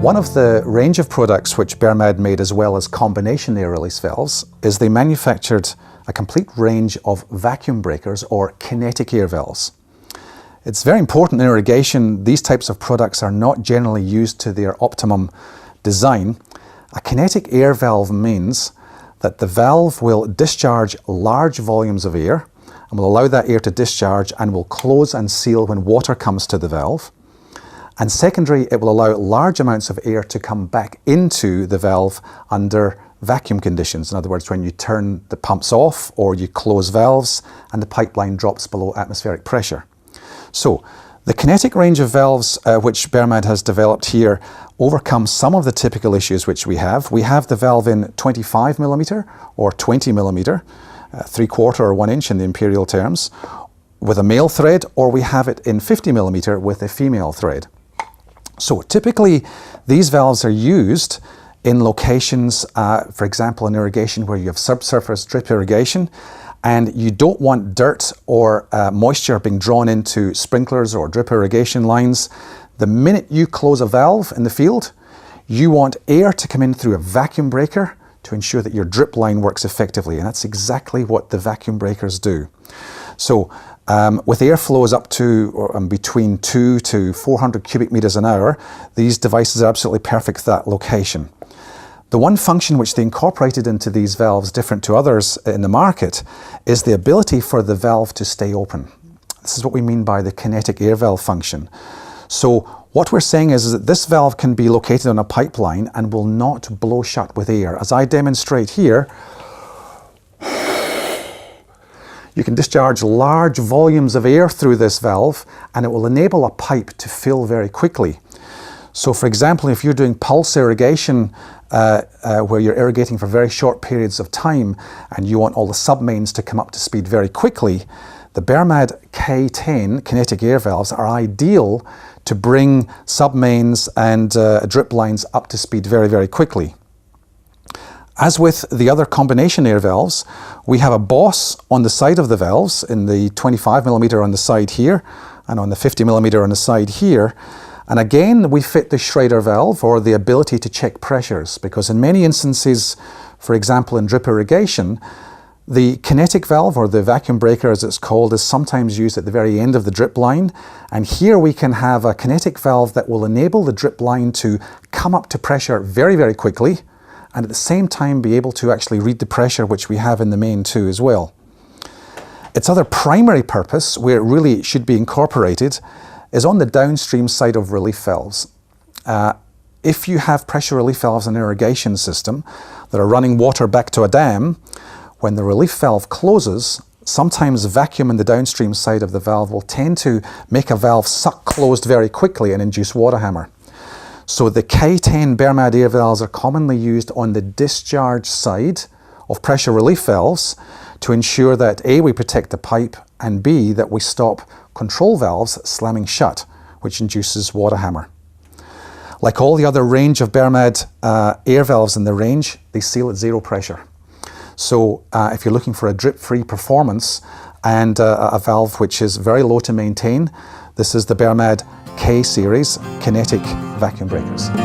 One of the range of products which Biermad made, as well as combination air release valves, is they manufactured a complete range of vacuum breakers or kinetic air valves. It's very important in irrigation. These types of products are not generally used to their optimum design. A kinetic air valve means that the valve will discharge large volumes of air and will allow that air to discharge and will close and seal when water comes to the valve. And secondary, it will allow large amounts of air to come back into the valve under vacuum conditions. In other words, when you turn the pumps off or you close valves and the pipeline drops below atmospheric pressure. So the kinetic range of valves which Biermad has developed here overcomes some of the typical issues which we have. We have the valve in 25mm or 20mm, 3/4 or 1 inch in the imperial terms, with a male thread, or we have it in 50mm with a female thread. So typically these valves are used in locations, for example in irrigation where you have subsurface drip irrigation and you don't want dirt or moisture being drawn into sprinklers or drip irrigation lines. The minute you close a valve in the field, you want air to come in through a vacuum breaker to ensure that your drip line works effectively, and that's exactly what the vacuum breakers do. So with airflows up to between 2 to 400 cubic meters an hour, these devices are absolutely perfect for that location. The one function which they incorporated into these valves, different to others in the market, is the ability for the valve to stay open. This is what we mean by the kinetic air valve function. So what we're saying is that this valve can be located on a pipeline and will not blow shut with air. As I demonstrate here, you can discharge large volumes of air through this valve and it will enable a pipe to fill very quickly. So for example, if you're doing pulse irrigation where you're irrigating for very short periods of time and you want all the submains to come up to speed very quickly, the Biermad K10 Kinetic Air Valves are ideal to bring submains and drip lines up to speed very, very quickly. As with the other combination air valves, we have a boss on the side of the valves, in the 25mm on the side here and on the 50mm on the side here. And again, we fit the Schrader valve, or the ability to check pressures, because in many instances, for example in drip irrigation, the kinetic valve, or the vacuum breaker as it's called, is sometimes used at the very end of the drip line. And here we can have a kinetic valve that will enable the drip line to come up to pressure very, very quickly, and at the same time be able to actually read the pressure, which we have in the main too as well. Its other primary purpose, where it really should be incorporated, is on the downstream side of relief valves. If you have pressure relief valves in an irrigation system that are running water back to a dam, when the relief valve closes, sometimes vacuum in the downstream side of the valve will tend to make a valve suck closed very quickly and induce water hammer. So the K10 Biermad air valves are commonly used on the discharge side of pressure relief valves to ensure that A, we protect the pipe, and B, that we stop control valves slamming shut, which induces water hammer. Like all the other range of Biermad air valves in the range, they seal at 0 pressure. So if you're looking for a drip-free performance and a valve which is very low to maintain, this is the Biermad K series kinetic vacuum breakers.